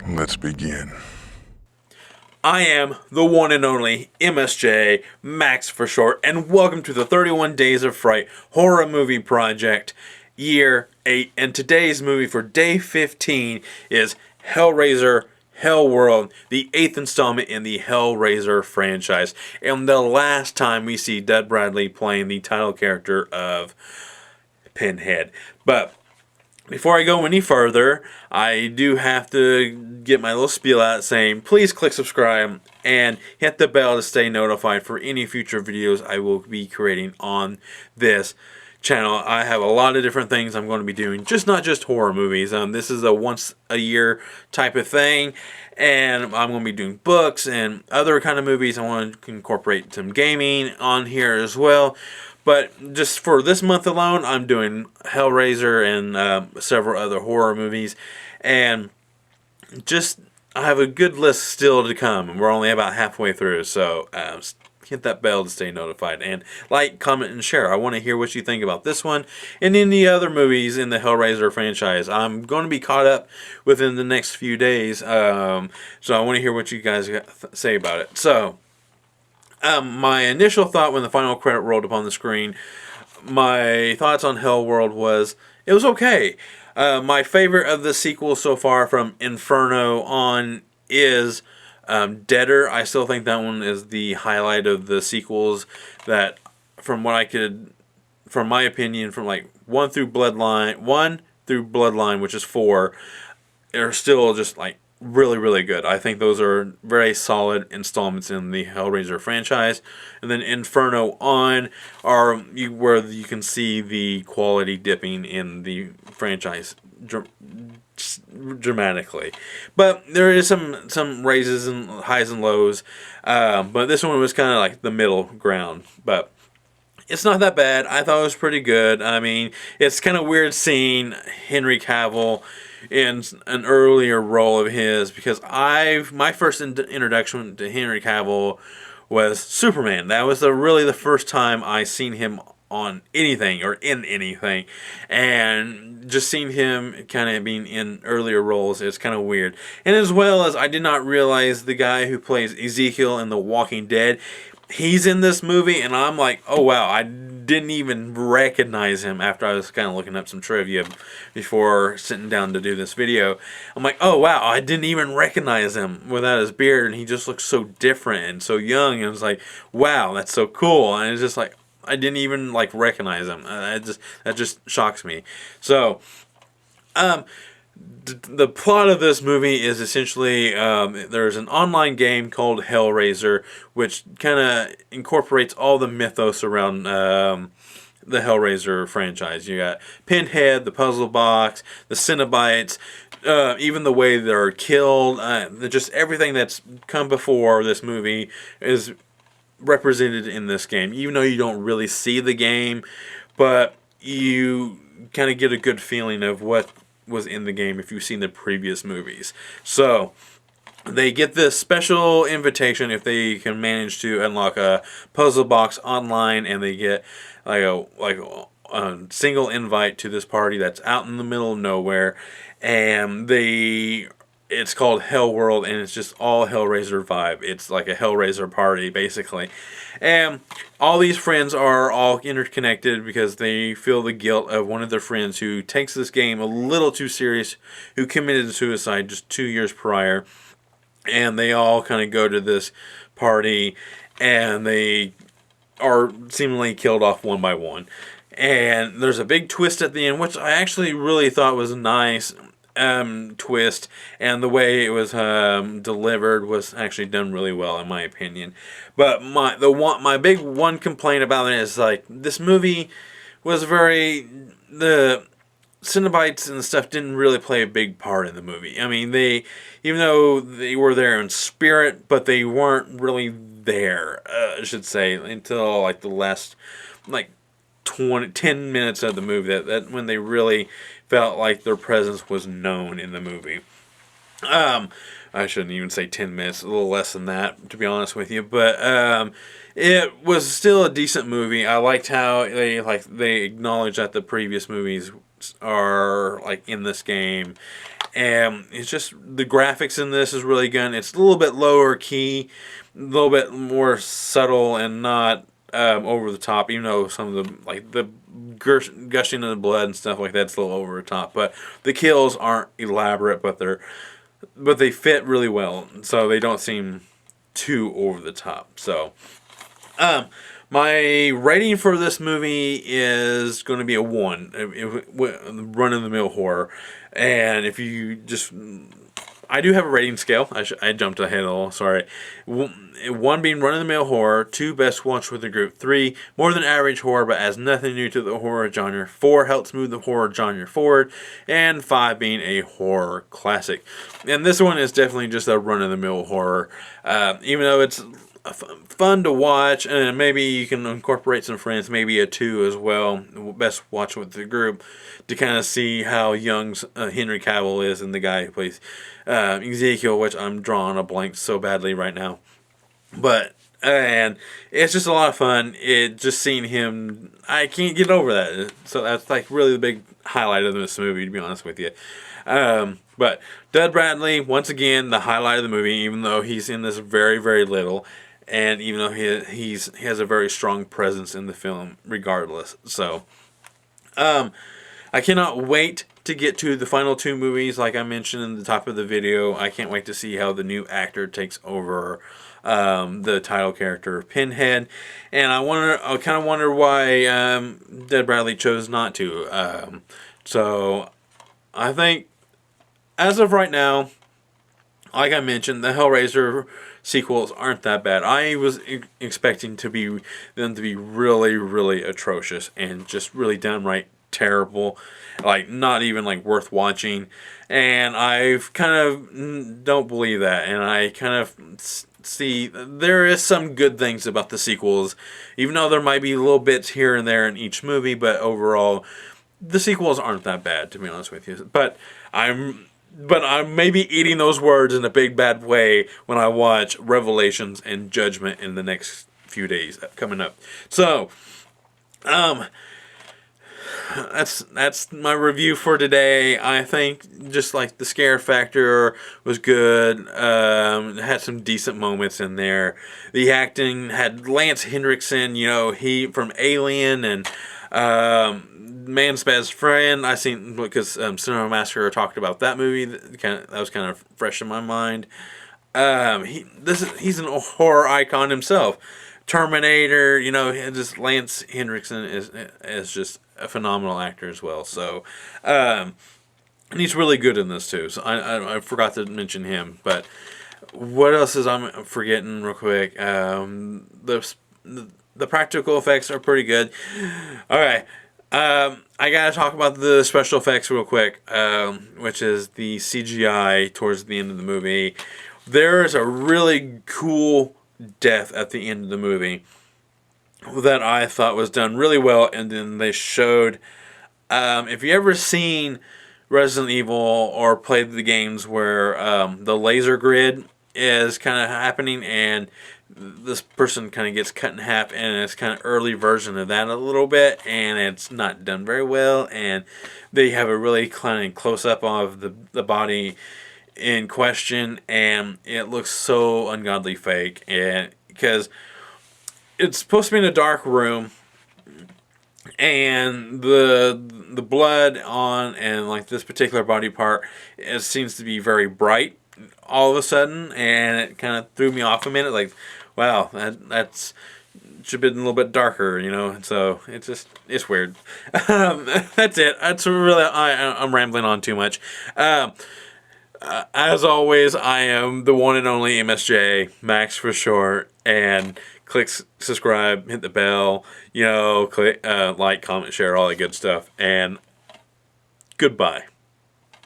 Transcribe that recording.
Let's begin. I am the one and only MSJ, Max for short, and welcome to the 31 Days of Fright horror movie project, year 8. And today's movie for day 15 is Hellraiser Hellworld, the 8th installment in the Hellraiser franchise, and the last time we see Dead Bradley playing the title character of Pinhead. But before I go any further, I do have to get my little spiel out saying please click subscribe and hit the bell to stay notified for any future videos I will be creating on this channel. I have a lot of different things I'm going to be doing, not just horror movies. This is a once a year type of thing, and I'm going to be doing books and other kind of movies. I want to incorporate some gaming on here as well. But just for this month alone, I'm doing Hellraiser and several other horror movies. And I have a good list still to come. And we're only about halfway through. So hit that bell to stay notified. And like, comment, and share. I want to hear what you think about this one and any other movies in the Hellraiser franchise. I'm going to be caught up within the next few days. So I want to hear what you guys say about it. So my initial thought when the final credit rolled upon the screen, my thoughts on Hellworld was, it was okay. My favorite of the sequels so far from Inferno on is Deader. I still think that one is the highlight of the sequels that, from my opinion, from like 1 through Bloodline, which is 4, are still just like really, really good. I think those are very solid installments in the Hellraiser franchise. And then Inferno on are where you can see the quality dipping in the franchise dramatically. But there is some raises and highs and lows. But this one was kind of like the middle ground. But it's not that bad. I thought it was pretty good. I mean, it's kind of weird seeing Henry Cavill in an earlier role of his, because my first introduction to Henry Cavill was Superman. That was really the first time I seen him on anything or in anything, and just seeing him kind of being in earlier roles is kind of weird. And as well as, I did not realize the guy who plays Ezekiel in The Walking Dead, he's in this movie, and I'm like, oh wow, I didn't even recognize him after I was kind of looking up some trivia before sitting down to do this video. I'm like, oh wow, I didn't even recognize him without his beard, and he just looks so different and so young, and it's like, wow, that's so cool. And it's just like, I didn't even like recognize him. That just shocks me. So, the plot of this movie is essentially there's an online game called Hellraiser, which kind of incorporates all the mythos around the Hellraiser franchise. You got Pinhead, the puzzle box, the Cenobites, even the way they're killed. Just everything that's come before this movie is represented in this game, even though you don't really see the game, but you kind of get a good feeling of what was in the game if you've seen the previous movies. So they get this special invitation if they can manage to unlock a puzzle box online, and they get like a single invite to this party that's out in the middle of nowhere, and it's called Hellworld, and it's just all Hellraiser vibe. It's like a Hellraiser party, basically. And all these friends are all interconnected because they feel the guilt of one of their friends who takes this game a little too serious, who committed suicide just 2 years prior. And they all kind of go to this party, and they are seemingly killed off one by one. And there's a big twist at the end, which I actually really thought was a nice twist, and the way it was delivered was actually done really well, in my opinion. But my big one complaint about it is, like, this movie was the Cenobites and stuff didn't really play a big part in the movie. I mean, even though they were there in spirit, but they weren't really there, I should say, until like the last 10 minutes of the movie, that when they really felt like their presence was known in the movie. I shouldn't even say 10 minutes, a little less than that, to be honest with you. But it was still a decent movie. I liked how they acknowledged that the previous movies are like in this game, And it's just the graphics in this is really good. It's a little bit lower key, a little bit more subtle and not over the top. Even though some of the gushing of the blood and stuff like that's a little over the top. But the kills aren't elaborate, but they fit really well, so they don't seem too over the top. So, my rating for this movie is going to be a 1. Run-of-the-mill horror. And if you just... I do have a rating scale. I jumped ahead a little. Sorry. 1 being run-of-the-mill horror. 2, best watch with a group. 3, more than average horror but adds nothing new to the horror genre. 4, helps move the horror genre forward. And 5, being a horror classic. And this one is definitely just a run-of-the-mill horror. Even though it's fun to watch, and maybe you can incorporate some friends, maybe a 2 as well. Best watch with the group to kind of see how young Henry Cavill is, and the guy who plays Ezekiel, which I'm drawing a blank so badly right now. But and it's just a lot of fun. It just seeing him, I can't get over that. So that's like really the big highlight of this movie, to be honest with you. But Dud Bradley, once again, the highlight of the movie, even though he's in this very, very little. And even though he has a very strong presence in the film, regardless. So, I cannot wait to get to the final 2 movies. Like I mentioned in the top of the video, I can't wait to see how the new actor takes over the title character of Pinhead. And I kind of wonder why Dud Bradley chose not to. So, I think as of right now, like I mentioned, the Hellraiser sequels aren't that bad. I was expecting them to be really, really atrocious and just really downright terrible, like not even like worth watching. And I've kind of don't believe that, and I kind of see there is some good things about the sequels, even though there might be little bits here and there in each movie. But overall, the sequels aren't that bad, to be honest with you. But I'm maybe eating those words in a big bad way when I watch Revelations and Judgment in the next few days coming up. So, that's my review for today. I think just like the scare factor was good. It had some decent moments in there. The acting had Lance Henriksen, he from Alien, and Man's Best Friend. I seen because Cinema Massacre talked about that movie. That was kind of fresh in my mind. He's an horror icon himself. Terminator. Just Lance Henriksen is just a phenomenal actor as well. So, and he's really good in this too. So I forgot to mention him. But what else is I'm forgetting real quick? The practical effects are pretty good. All right. I gotta talk about the special effects real quick, which is the CGI towards the end of the movie. There's a really cool death at the end of the movie that I thought was done really well, and then they showed, if you ever seen Resident Evil or played the games where the laser grid is kind of happening and this person kind of gets cut in half, and it's kind of early version of that a little bit, and it's not done very well, and they have a really kind of close-up of the body in question, and it looks so ungodly fake, and because it's supposed to be in a dark room, and the blood on and like this particular body part, it seems to be very bright all of a sudden, and it kind of threw me off a minute. Like, wow, that's should have been a little bit darker, So it's weird. That's it. That's really I'm rambling on too much. As always, I am the one and only MSJ, Max for short, and click subscribe, hit the bell, click like, comment, share, all that good stuff, and goodbye.